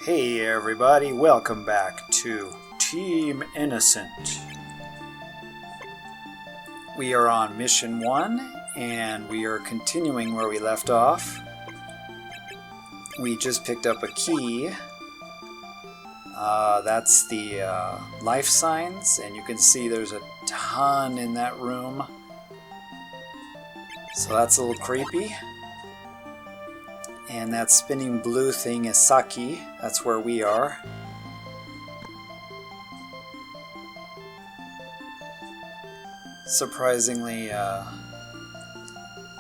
Hey everybody, welcome back to Team Innocent. We are on mission 1 and we are continuing where we left off. We just picked up a key. That's the life signs, and you can see there's a ton in that room. So that's a little creepy. And that spinning blue thing is Saki. That's where we are. Surprisingly,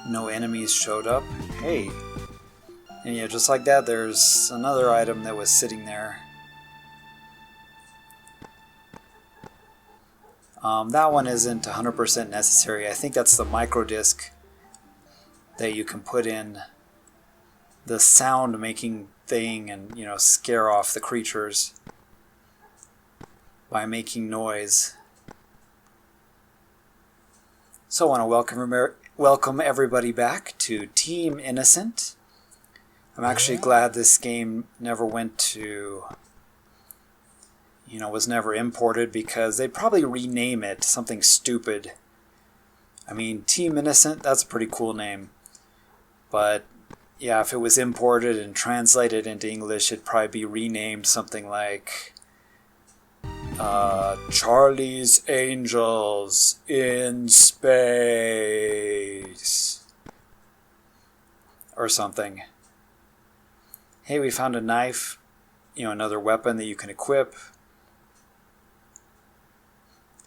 no enemies showed up. Hey! And yeah, just like that, there's another item that was sitting there. That one isn't 100% necessary. I think that's the micro disc that you can put in the sound making thing and, you know, scare off the creatures by making noise. So I want to welcome everybody back to Team Innocent. I'm actually glad this game never went to, was never imported, because they'd probably rename it something stupid. I mean, Team Innocent, that's a pretty cool name. But yeah, if it was imported and translated into English, it'd probably be renamed something like Charlie's Angels in Space or something. Hey, we found a knife, another weapon that you can equip.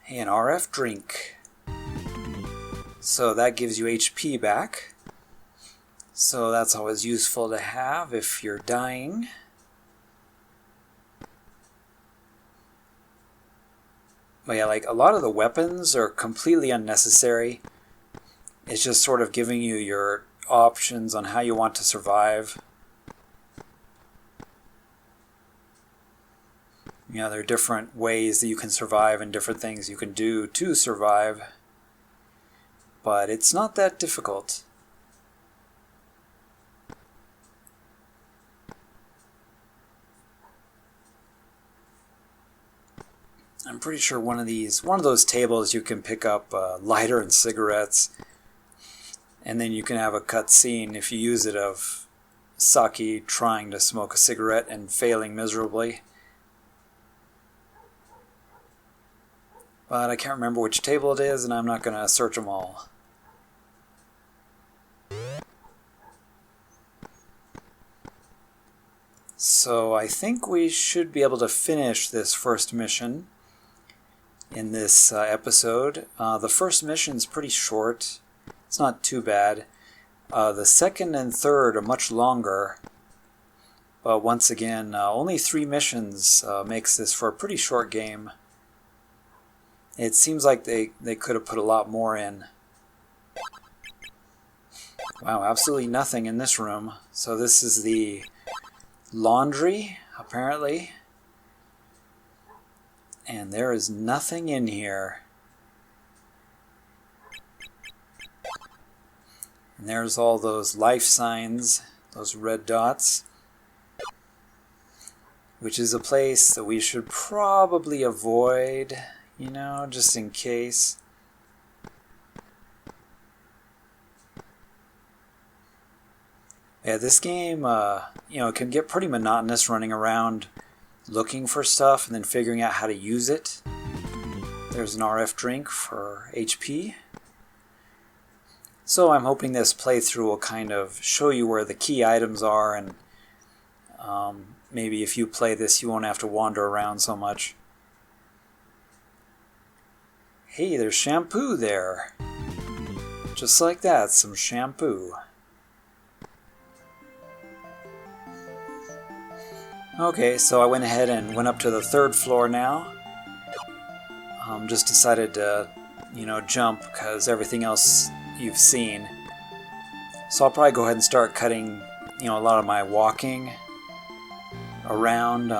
Hey, an RF drink. So that gives you HP back. So that's always useful to have if you're dying. But yeah, like a lot of the weapons are completely unnecessary. It's just sort of giving you your options on how you want to survive. There are different ways that you can survive and different things you can do to survive. But it's not that difficult. I'm pretty sure one of those tables you can pick up a lighter and cigarettes, and then you can have a cutscene if you use it of Saki trying to smoke a cigarette and failing miserably. But I can't remember which table it is, and I'm not going to search them all. So I think we should be able to finish this first mission in this episode. The first mission's pretty short. It's not too bad. The second and third are much longer. But once again, only 3 missions makes this for a pretty short game. It seems like they could have put a lot more in. Wow, absolutely nothing in this room. So this is the laundry, apparently. And there is nothing in here. And there's all those life signs, those red dots, which is a place that we should probably avoid, just in case. Yeah, this game, can get pretty monotonous running around looking for stuff and then figuring out how to use it. There's an RF drink for HP. So I'm hoping this playthrough will kind of show you where the key items are, and maybe if you play this you won't have to wander around so much. Hey, there's shampoo there. Just like that, some shampoo. Okay, so I went ahead and went up to the 3rd floor now. Just decided to, jump because everything else you've seen. So I'll probably go ahead and start cutting, a lot of my walking around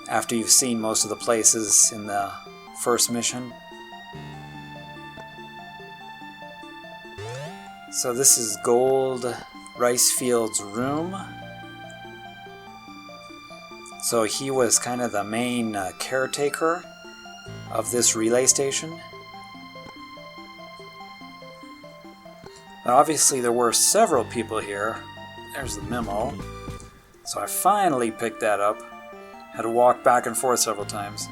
after you've seen most of the places in the first mission. So this is Gold Ricefield's room. So he was kind of the main caretaker of this relay station. But obviously there were several people here. There's the memo. So I finally picked that up. Had to walk back and forth several times.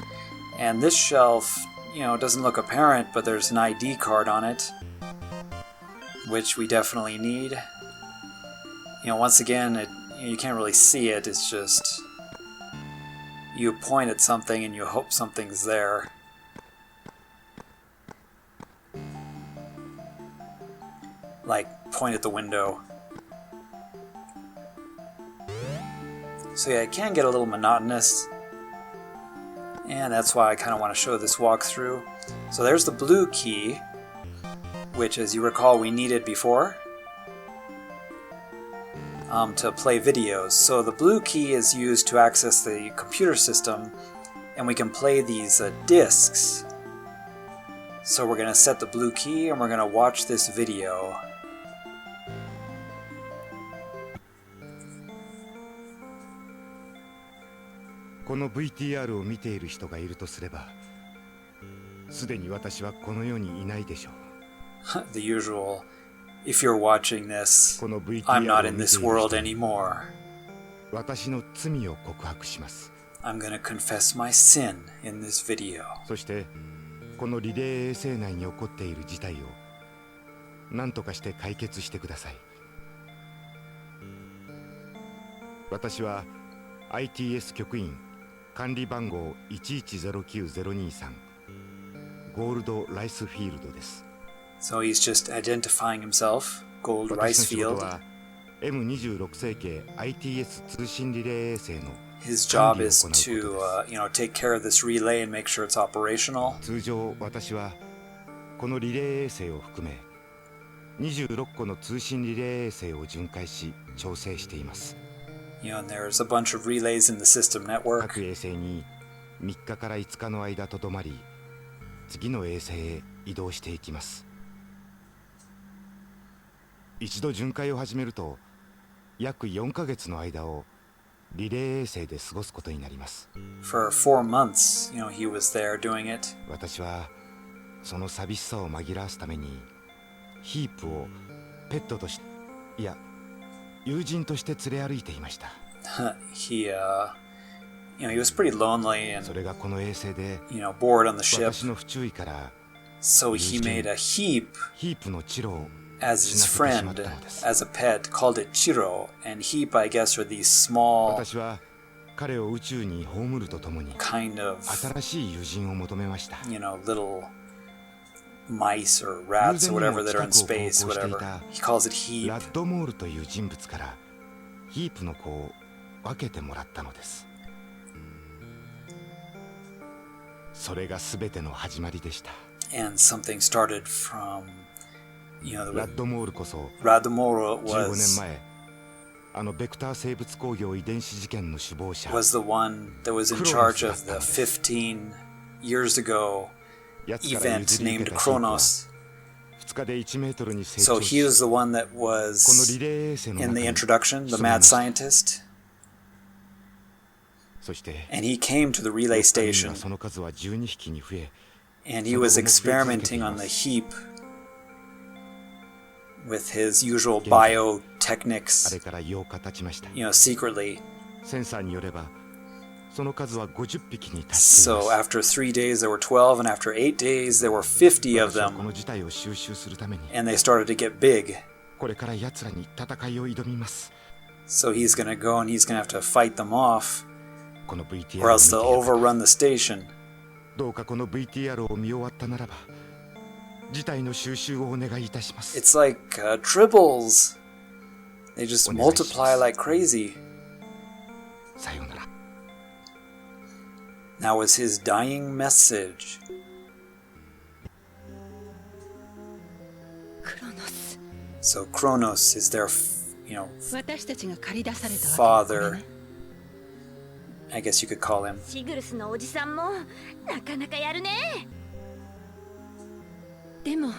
And this shelf, doesn't look apparent, but there's an ID card on it, which we definitely need. Once again, you can't really see it. It's just you point at something and you hope something's there. Like, point at the window. So yeah, it can get a little monotonous. And that's why I kind of want to show this walkthrough. So there's the blue key, which, as you recall, we needed before to play videos. So the blue key is used to access the computer system, and we can play these discs. So we're going to set the blue key, and we're going to watch this video. VTR を見ている人がいるとすれば、すでに私はこの世にいないでしょう。The usual. If you're watching this, I'm not in this world anymore. 私の罪を告白します。I'm gonna confess my sin in this video. そして、このリレー衛星内に起こっている事態を何とかして解決してください。私は ITS 局員管理番号1109023ゴールド・ライスフィールドです。So he's just identifying himself, Gold 私の仕事 Ricefield. は M26 世紀 ITS 通信リレー衛星の His job is to, take care of this relay and make sure it's operational. 通常私はこのリレー衛星を含め26個の通信リレー衛星を巡回し調整しています。And there's a bunch of relays in the system network. 各衛星に3日から5日の間とどまり、次の衛星へ移動していきます。一度巡回を始めると、約4ヶ月の間をリレー衛星で過ごすことになります。For 4 months, he was there doing it. 私はその寂しさを紛らわすために、ヒープをペットとして、いや、友人として連れ歩いていました。he was pretty lonely and, それがこの衛星で、bored on the ship. 私の不注意から、So he made a heap ヒープのチロを as his friend, as a pet, called it Chiro. And heap, I guess, are these small 私は彼を宇宙に葬るとともに、 kind of, 新しい友人を求めました。little mice or rats or whatever that are in space, whatever. He calls it heap. ラッドモールという人物からヒープの子を分けてもらったのです。それが全ての始まりでした。And something started from, ラッドモールこそ Radamoro 15 was 年前、あのベクター生物工業遺伝子事件の首謀者 the one that was in charge of the 15 years ago event named Kronos. 2日で1メートルに成 So 長 he し、 was the one that この was リレー衛星の in 中 the に introduction, the mad scientist. そして And he came to the relay 4日に station はその数は12匹に増え、 and he was experimenting on the heap with his usual あ biotechnics, れから8日経ちました。 secretly. センサーによればその数は50匹に達していま So す。 after 3 days there were 12, and after 8 days there were 50 of 私はこ them, の事態を収集するために、 and they started to get big. これから奴らに戦いを挑みます。 So he's gonna go and he's gonna have to fight them off, この VTR or を else 見 they'll て overrun the station. どうかこの VTR を見終わったならば、事態の収集をお願いいたします。 It's like tribbles. They just multiply like crazy. さようなら。 That was his dying message. クロノス So Kronos is their, 私たちが駆り出されたわけ father. I guess you could call him. シグルスのおじさんもなかなかやるね。でも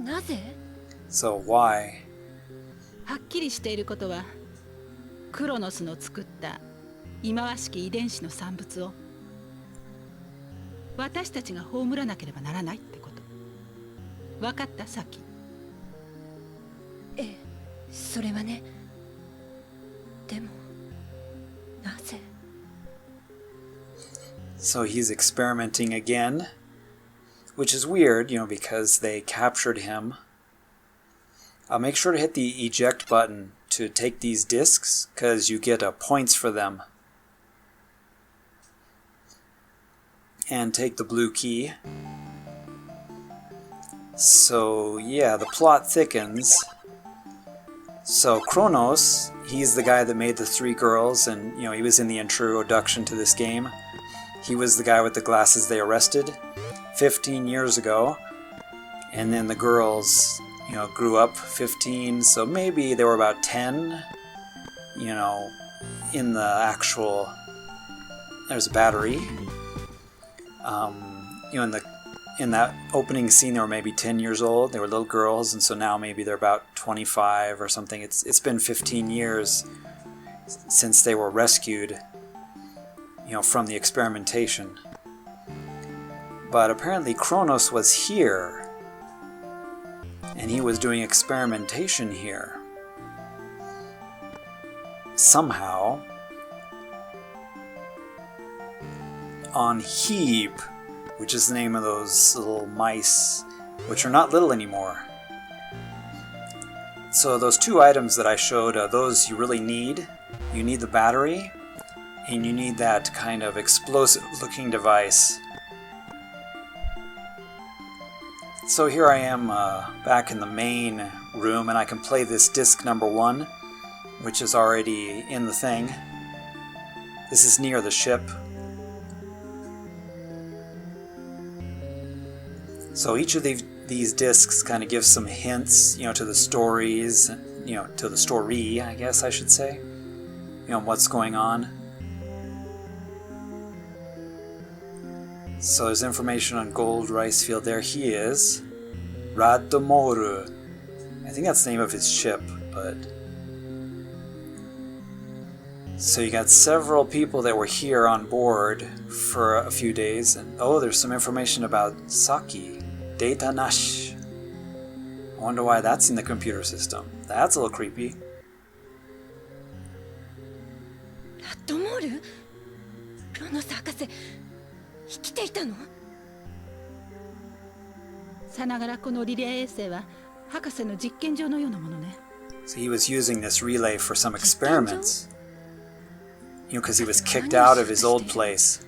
なぜ So why? はっきりしていることはクロノスの作った忌まわしき遺伝子の産物を私たちが葬らなければならないってこと。分かった、サキ？ええ、それはね。でもなぜ？ So he's experimenting again, which is weird, because they captured him. Make sure to hit the eject button to take these discs, because you get points for them. And take the blue key. So, yeah, the plot thickens. So, Kronos, he's the guy that made the 3 girls, and, he was in the introduction to this game. He was the guy with the glasses they arrested 15 years ago. And then the girls, grew up 15, so maybe they were about 10, in the actual... There's a battery. In that opening scene, they were maybe 10 years old. They were little girls, and so now maybe they're about 25 or something. It's been 15 years since they were rescued, from the experimentation. But apparently Kronos was here, and he was doing experimentation here. Somehow. On Heap, which is the name of those little mice, which are not little anymore. So those 2 items that I showed, those you really need. You need the battery, and you need that kind of explosive-looking device. So here I am back in the main room, and I can play this disc number 1, which is already in the thing. This is near the ship. So each of these discs kind of gives some hints, to the stories, to the story, I guess I should say, what's going on. So there's information on Gold Ricefield. There he is. Radomoru. I think that's the name of his ship, but... So you got several people that were here on board for a few days, and there's some information about Saki. Data Nash. I wonder why that's in the computer system. That's a little creepy. ラッドモール？クロノス博士、生きていたの？さながらこのリレー衛星は博士の実験場のようなものね。So he was using this relay for some experiments. Because he was kicked out of his old place.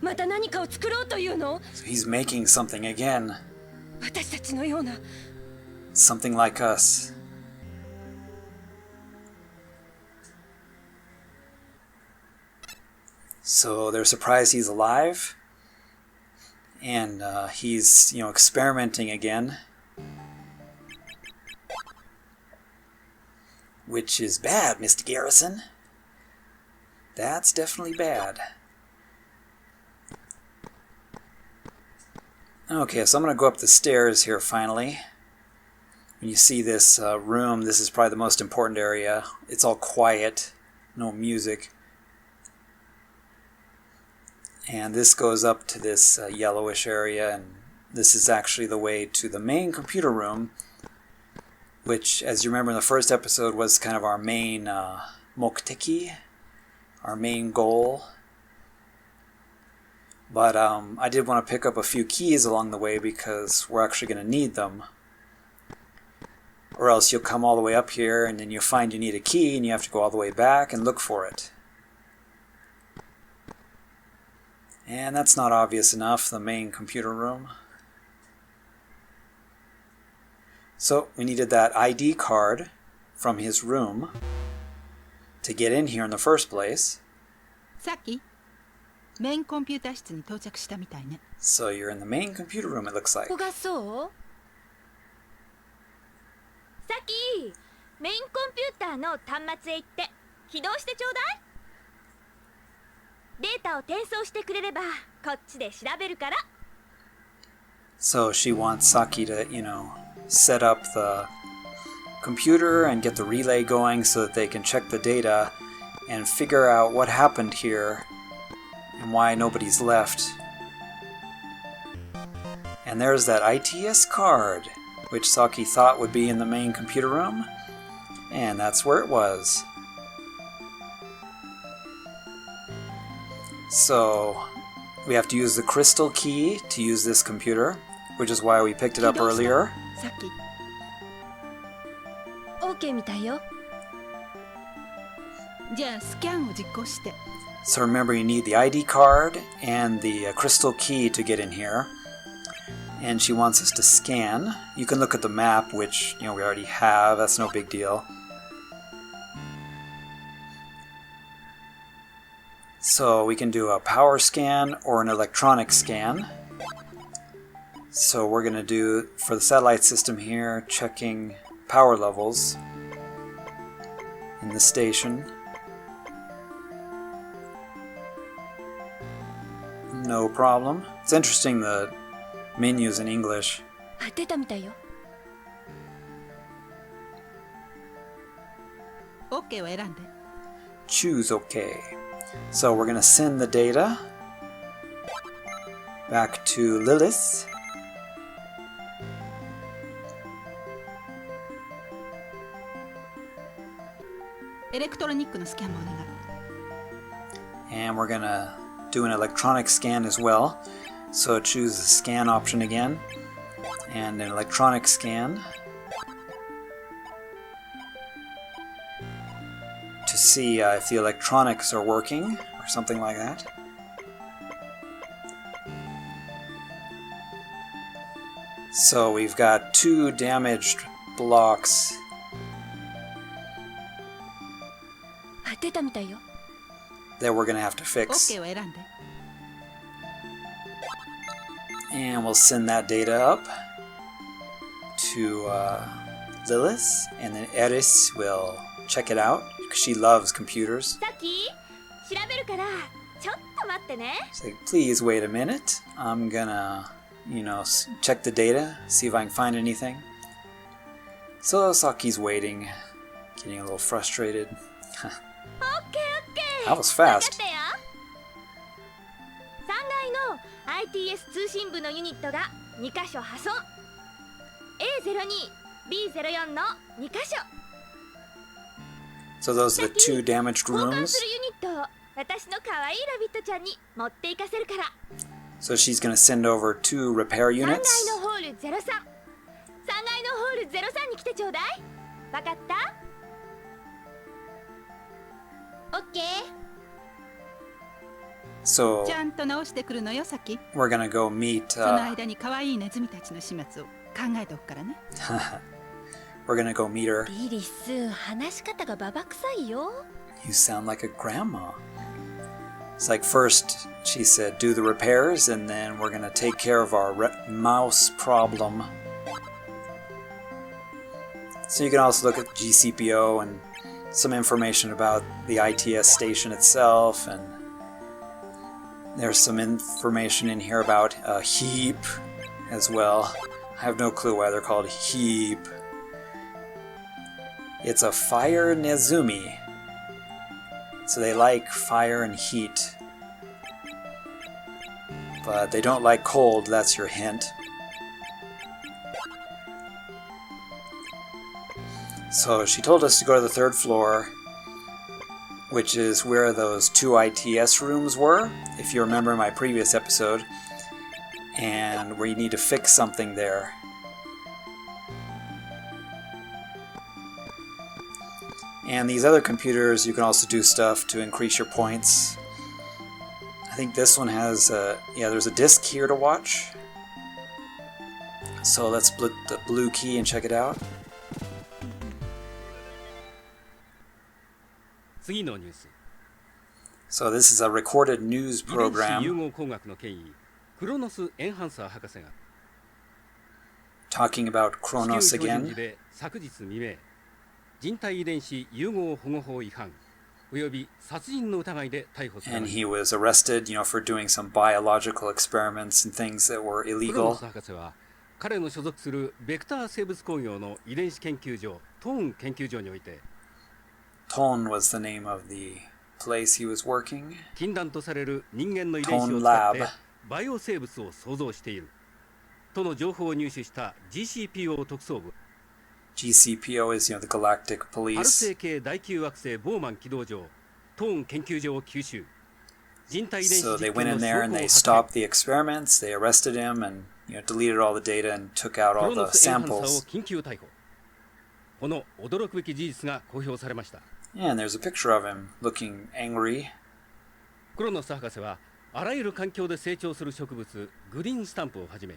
また何かを作ろうというの？ So he's making something again. 私たちのような。Something like us. So they're surprised he's alive. And he's, experimenting again. Which is bad, Mr. Garrison. That's definitely bad. Okay, so I'm going to go up the stairs here finally. When you see this room, this is probably the most important area. It's all quiet, no music. And this goes up to this yellowish area, and this is actually the way to the main computer room, which, as you remember in the first episode, was kind of our main mokteki, our main goal. But I did want to pick up a few keys along the way because we're actually going to need them. Or else you'll come all the way up here and then you'll find you need a key and you have to go all the way back and look for it. And that's not obvious enough, the main computer room. So we needed that ID card from his room to get in here in the first place. さっきメインコンピューター室に到着したみたいね。So you're in the main computer room, it looks like. ここがそう？さっきメインコンピューターの端末へ行って起動してちょうだい。データを転送してくれればこっちで調べるから。So she wants Saki to, set up the computer and get the relay going so that they can check the data. and figure out what happened here and why nobody's left. And there's that ITS card, which Saki thought would be in the main computer room, and that's where it was. So we have to use the crystal key to use this computer, which is why we picked it up earlier. さっき OK みたいよ。じゃあスキャンを実行して。 So remember, you need the ID card and the crystal key to get in here. And she wants us to scan. You can look at the map, which we already have. That's no big deal. So we can do a power scan or an electronic scan. So we're going to do, for the satellite system here, checking power levels in the station. No problem. It's interesting, the menus in English. あ、出たみたいよ。 OK を選んで。 Choose OK. So we're going to send the data back to Lilith. Electronic のスキャンもお願い。 And we're going to do an electronic scan as well. So choose the scan option again. And an electronic scan. To see if the electronics are working or something like that. So we've got 2 damaged blocks. あ、出たみたいよ。 That we're going to have to fix. OK を選んで。 And we'll send that data up to Lilith, and then Eris will check it out because she loves computers. さっき調べるからちょっと待ってね。 She's like, please wait a minute. I'm gonna, check the data, see if I can find anything. So Saki's waiting, getting a little frustrated. オッケーオッケー。 That was 分か fast. ったよ。3階の ITS 通信部のユニットが2箇所破損。A02、B04 の2箇所。 So those are the 2 damaged 交換 rooms. するユニットを私の可愛いラビットちゃんに持って行かせるから。 So she's gonna send over 2 repair 3階 units. のホール03。3階のホール03に来てちょうだい。わかった？ OK。 So ちゃんと直してくるのよ、さき。 we're gonna go meet. その間に可愛いネズミたちの始末を考えておくからね。We're gonna go meet her. リリス、話し方がババ臭いよ。 You sound like a grandma. It's like first she said do the repairs, and then we're gonna take care of our mouse problem. So you can also look at GCPO and some information about the ITS station itself, and there's some information in here about a heap as well. I have no clue why they're called heap. It's a fire Nezumi. So they like fire and heat. But they don't like cold, that's your hint. So she told us to go to the 3rd floor, which is where those 2 ITS rooms were, if you remember my previous episode, and where you need to fix something there. And these other computers, you can also do stuff to increase your points. I think this one has, there's a disc here to watch. So let's split the blue key and check it out. 次のニュース。 So this is a recorded news 遺伝子融 program 合工学の権威、クロノス・エンハンサー博士が talking about 地 Kronos 球標準 again. 時で昨日未明、人体遺伝子融合保護法違反および殺人の疑いで逮捕され And まし he was arrested, for doing some biological experiments and things that were た。クロノ illegal. ス博士は彼の所属するベクター生物工業の遺伝子研究所トーン研究所において Tone was the name of the place he was working. 禁断とされる人間の遺伝子を使ってバイオ生物を創造しているとの情報を入手した GCPO 特捜部。 GCPO is, the Galactic パル Police. 星系第9惑星ボーマン軌道上トーン研究所を急襲。人体遺伝子 So 実 they 験 went の in 証 there 拠を and they 発 stopped 見。 the experiments. They arrested him and deleted all the data and took out ク all ロノ the スエンハンサーを samples. 緊急逮捕。この驚くべき事実が公表されました。 Yeah, and there's a picture of him looking angry. クロノス博士はあらゆる環境で成長する植物グリーンスタンプをはじめ、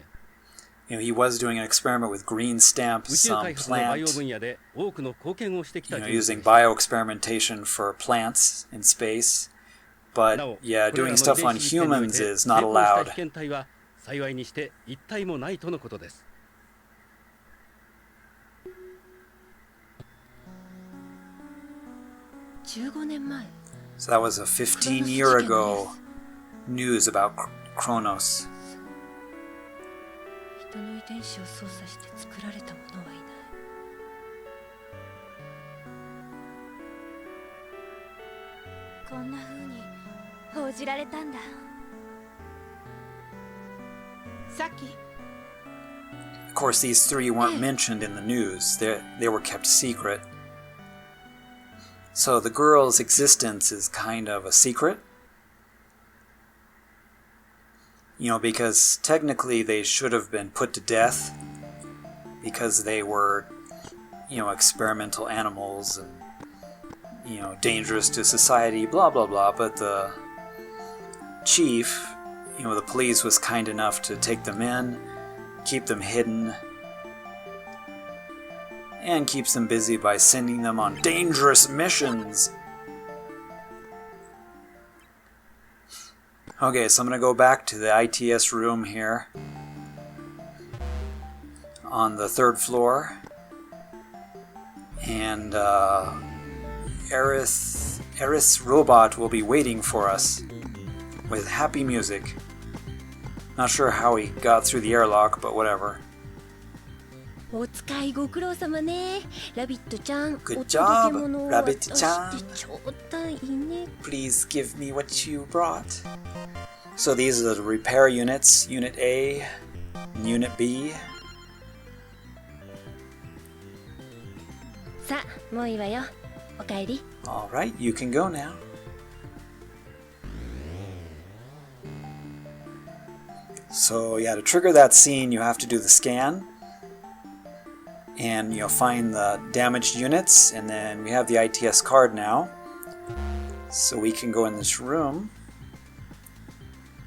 He was doing an experiment with green 宇 stamps, 宙開発のバイオ plant, 分野で多くの貢献をしてきた人物 using でした。 bioexperimentation for plants in space. な But お、 yeah, これら doing の stuff 遺 on 伝子実験におい humans て is 成 not 功した allowed. 被験体は幸いにして一体もないとのことです。15年前 So that was a 15-year ago news about Kronos. 人の遺伝子を操作して作られた者はいない。こんな風に報じられたんだ。さっき Of course, these three weren't mentioned in the news. They were kept secret. So the girl's existence is kind of a secret. Because technically they should have been put to death because they were, experimental animals and, dangerous to society, blah, blah, blah. But the chief, the police was kind enough to take them in, keep them hidden, and keeps them busy by sending them on dangerous missions. Okay, so I'm going to go back to the ITS room here on the 3rd floor. And Eris Robot will be waiting for us with happy music. Not sure how he got through the airlock, but whatever. お使いご苦労様ね。ラビットちゃん、 Good お届 job, け物を Rabbit 渡ちゃん。してちょうだいね。 Please give me what you brought. So these are the repair units, Unit A, and Unit B. さあ、もういいわよ。おかえり。 Alright, you can go now. So yeah, to trigger that scene, you have to do the scan. And find the damaged units, and then we have the ITS card now. So we can go in this room.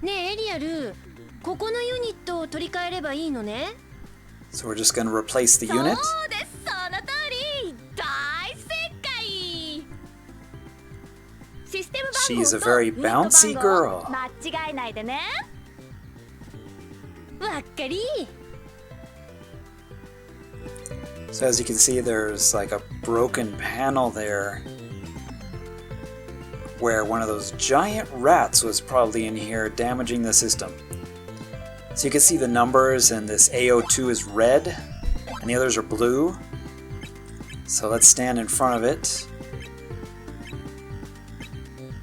ねえ、エリアル、ここのユニットを取り替えればいいのね。 So we're just going to replace the そう unit. です、その通り。大正解。システム She's a 番号 very とユニット番号 bouncy girl. 間違えないでね。わっかり。 So as you can see, there's like a broken panel there where one of those giant rats was probably in here damaging the system. So you can see the numbers, and this AO2 is red and the others are blue. So let's stand in front of it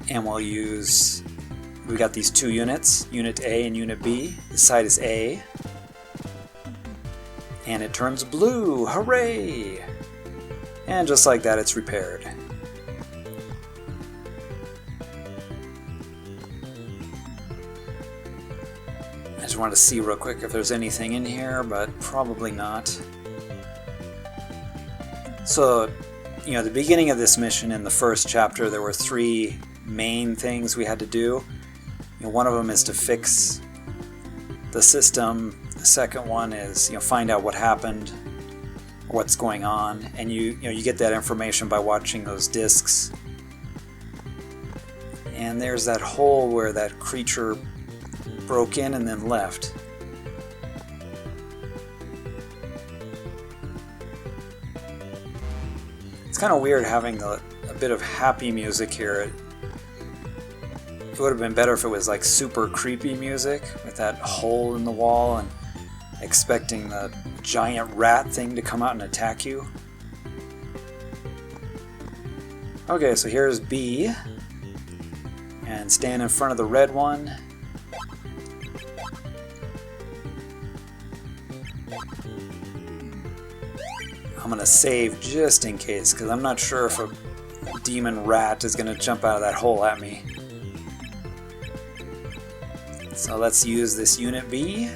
and we got these two units, Unit A and Unit B. This side is A. And it turns blue! Hooray! And just like that, it's repaired. I just wanted to see real quick if there's anything in here, but probably not. So, the beginning of this mission in the first chapter, there were 3 main things we had to do. One of them is to fix the system. The second one is, find out what happened, what's going on, and you get that information by watching those discs. And there's that hole where that creature broke in and then left. It's kind of weird having a bit of happy music here. It would have been better if it was like super creepy music with that hole in the wall and expecting the giant rat thing to come out and attack you. Okay, so here's B. and stand in front of the red one. I'm gonna save just in case, because I'm not sure if a demon rat is gonna jump out of that hole at me. So let's use this unit B.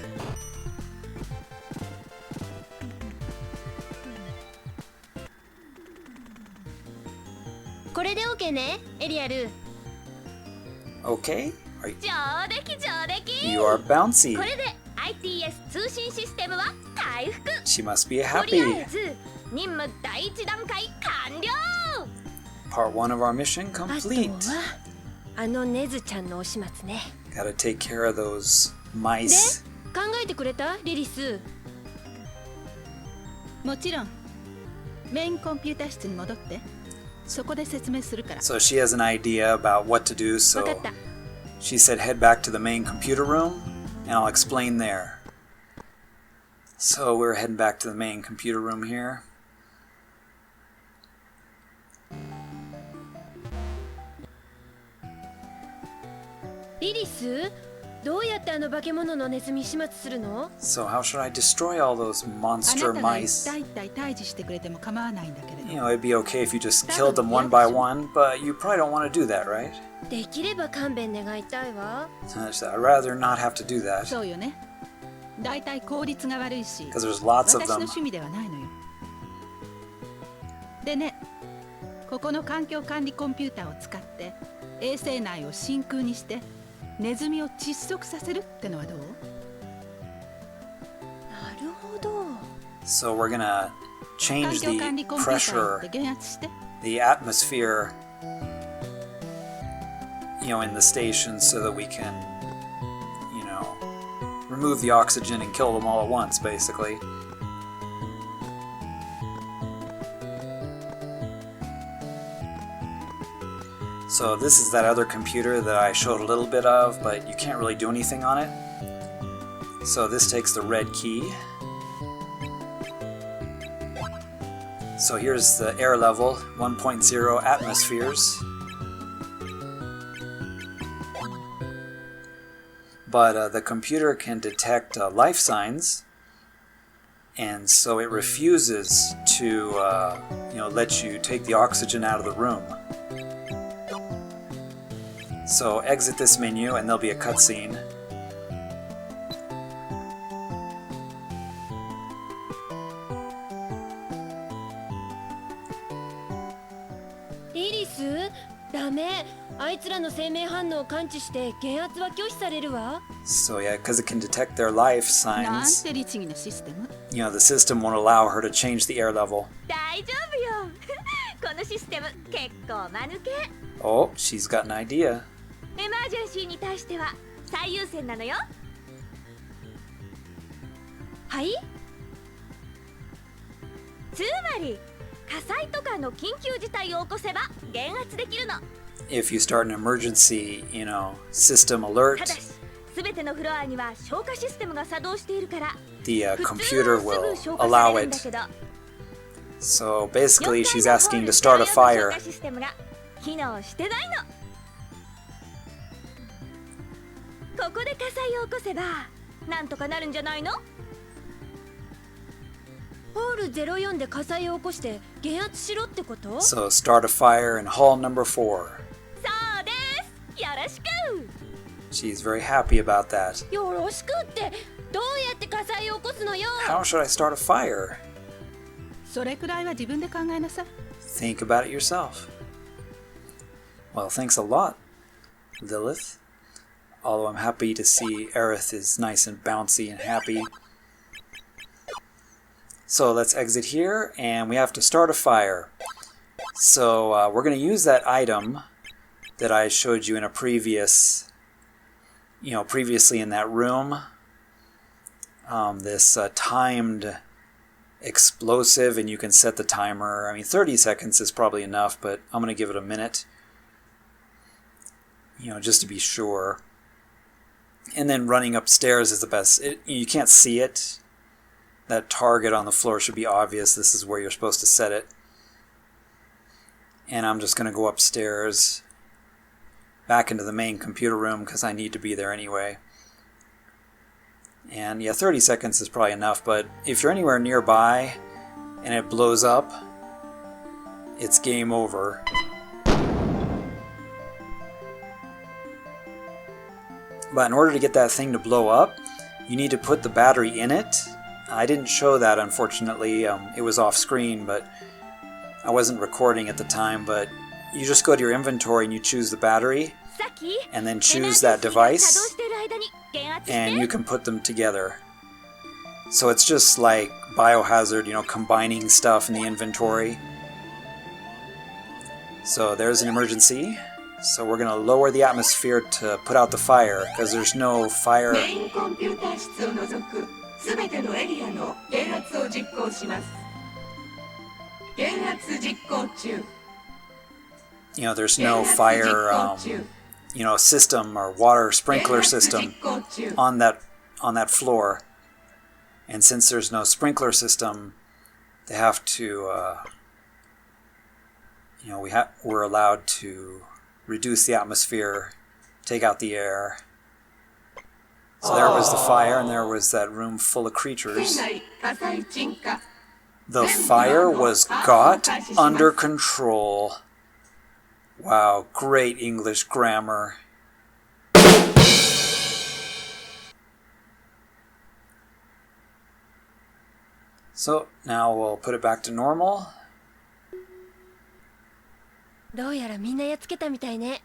Okay. You are bouncy. ITS 通信システムは回復。 She must be とりあ happy. えず任務第一段階完了。 Part 1 of our mission あと complete. はあのネズちゃんのお始末ね。 Gotta take care of those で mice. 考えてくれたリリス？もちろんメインコンピュータ室に戻ってそこで説明するから。 So she has an idea about what to do, 分かっ so た。 she said head back to the main computer room, and I'll explain there. So we're heading back to the main computer room here. リリス？どうやってあの化け物のネズミ始末するの？ So how should I destroy all those あ monster なたが mice? 大体退治してくれても構わないんだけれ You ど。 know, it'd be okay if you just killed them one by one, but you probably don't want to do that, right? できれば勘弁願いたいわ。 So I'd rather not have to do that, そうよね。大体効率が悪いし because there's lots 私 of の them. 趣味ではないのよ。でね、ここの環境管理コンピューターを使って衛星内を真空にしてネズミを窒息させるってのはどう？なるほど。 So we're gonna 環 change 境管 the 理コンピューター pressure, で減圧して the atmosphere, you know, in the station so that we can, you know, remove the oxygen and kill them all at once, basically. So this is that other computer that I showed a little bit of, but you can't really do anything on it. So this takes the red key. So here's the air level, 1.0 atmospheres. But the computer can detect life signs, and so it refuses to, you know, let you take the oxygen out of the room. So exit this menu, and there'll be a cutscene. リリス？ダメ。あいつらの生命反応を感知して減圧は拒否されるわ。 So yeah, because it can detect their life なん signs, て律儀なシステム。 you know, the system won't allow her to change the air level. 大丈夫よ。このシステム結構間抜け。 Oh, she's got an idea. エマージェンシーに対しては最優先なのよ。はい？つまり火災とかの緊急事態を起こせば減圧できるの。 If you start an emergency, you know, system た alert, だし全てのフロアには消火システムが作動しているから the 普 computer 通は will すぐ消火 allow されるんだ it. けど So basically, 4 she's 階の asking to ホール start a 第四の消 fire. 火システムが機能してないの。ここで火災を起こせばなんとかなるんじゃないの？ホール04で火災を起こして減圧しろってこと？ So start a fire in hall number 4. そうです。よろしく。 She's very happy about that. よろしくってどうやって火災を起こすのよ？ How should I start a fire? それくらいは自分で考えなさい。 Think about it yourself. Well, thanks a lot, Lilith. Although I'm happy to see Aerith is nice and bouncy and happy. So let's exit here, and we have to start a fire. So we're going to use that item that I showed you in a previous, you know, previously in that room. This timed explosive, and you can set the timer. I mean, 30 seconds is probably enough, but I'm going to give it a minute, you know, just to be sure. And then running upstairs is the best. You can't see it. That target on the floor should be obvious. This is where you're supposed to set it. And I'm just going to go upstairs. back into the main computer room because I need to be there anyway. And yeah, 30 seconds is probably enough, but if you're anywhere nearby and it blows up, it's game over. But in order to get that thing to blow up, you need to put the battery in it. I didn't show that, unfortunately. It was off screen, but I wasn't recording at the time. But you just go to your inventory and you choose the battery, and then choose that device, and you can put them together. So it's just like Biohazard, you know, combining stuff in the inventory. So there's an emergency. So we're going to lower the atmosphere to put out the fire, because there's no fire. You know, there's no fire, you know, system or water sprinkler system on that floor. And since there's no sprinkler system, they have to, you know, we're allowed to reduce the atmosphere, take out the air. So there was the fire, and there was that room full of creatures. The fire was got under control. Wow, great English grammar. So now we'll put it back to normal. どうやらみんなやっつけたみたいね。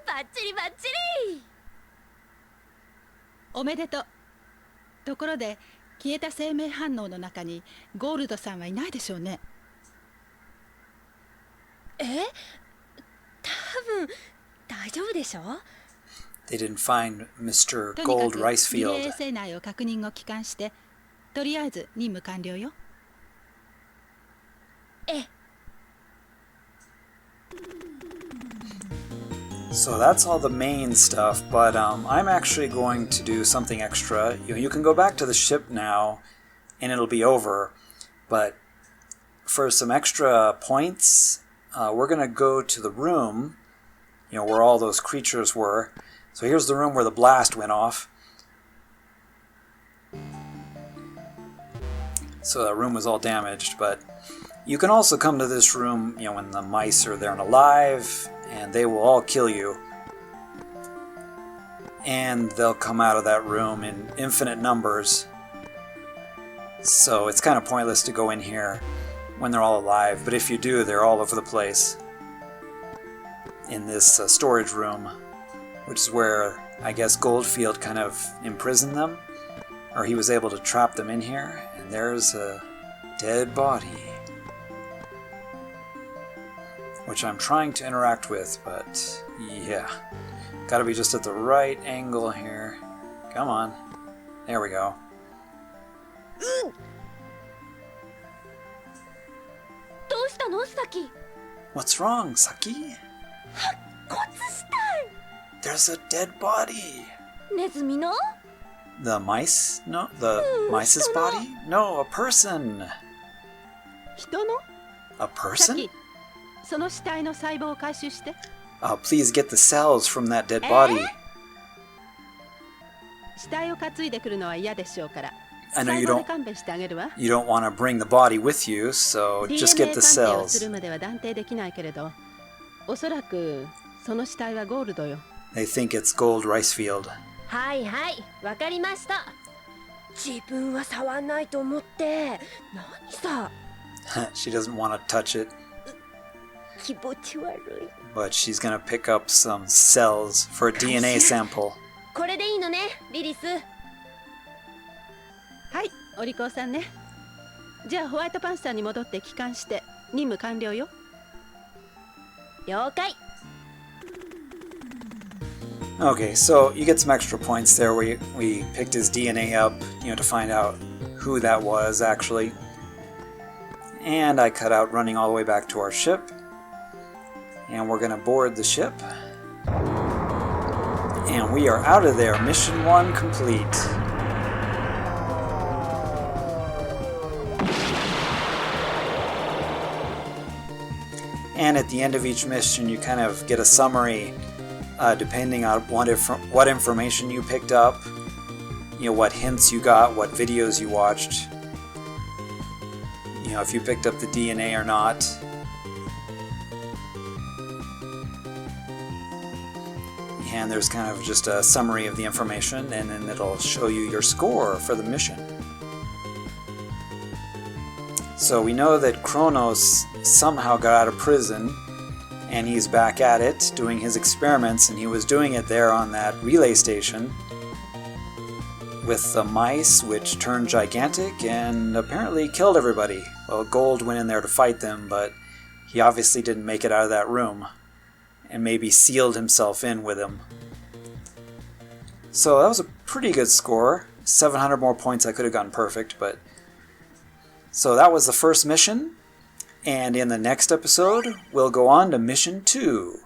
バッチリバッチリ。おめでとう。ところで消えた生命反応の中にゴールドさんはいないでしょうね。多分大丈夫でしょ。They didn't find Mr. とにか Gold くリレー衛 Ricefield. 星内を確認を帰還して、とりあえず任務完了よ。So that's all the main stuff, but I'm actually going to do something extra. You can go back to the ship now, and it'll be over. But for some extra points, we're going to go to the room, you know, where all those creatures were. So here's the room where the blast went off. So that room was all damaged, but you can also come to this room, you know, when the mice are there and alive, and they will all kill you. And they'll come out of that room in infinite numbers. So it's kind of pointless to go in here when they're all alive, but if you do, they're all over the place. In this storage room, which is where I guess Goldfield kind of imprisoned them, or he was able to trap them in here, and there's a dead body, which I'm trying to interact with, but yeah, gotta be just at the right angle here. Come on, there we go. どうしたの、サキ。 What's wrong, Saki? 骨死体。 There's a dead body. ネズミの？ The mice? No, the mice's body? No, a person. 人の？ A さ person? っきその死体の細胞を回収して。 Please get the cells from that dead body. 死体を担いでくるのは嫌でしょうから。 I know 細 you 胞で don't 勘弁してあげるわ。 you don't want to bring the body with you, so just get DNA the 鑑定をす cells. るまでは断定できないけれど、おそらくその死体はゴールドよ。 They think it's Gold Ricefield. はいはい、わかりました。自分は触んないと思って。何さ。She doesn't want to touch it, 気持ち悪い。 but she's gonna pick up some cells for a DNA sample. これでいいのね、リリス。はい、お利口さんね。じゃあホワイトパンサーに戻って帰還して任務完了よ。了解。 Okay, so you get some extra points there. We picked his DNA up, you know, to find out who that was actually. And I cut out running all the way back to our ship. And we're gonna board the ship. And we are out of there. Mission 1 complete. And at the end of each mission, you kind of get a summary depending on what information you picked up, what hints you got, what videos you watched, if you picked up the DNA or not. And there's kind of just a summary of the information, and then it'll show you your score for the mission. So we know that Kronos somehow got out of prison, and he's back at it, doing his experiments, and he was doing it there on that relay station with the mice, which turned gigantic and apparently killed everybody. Well, Gold went in there to fight them, but he obviously didn't make it out of that room, and maybe sealed himself in with him. So that was a pretty good score. 700 more points. I could have gotten perfect, but... So that was the first mission, and in the next episode, we'll go on to mission 2.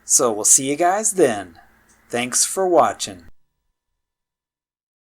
So we'll see you guys then. Thanks for watching.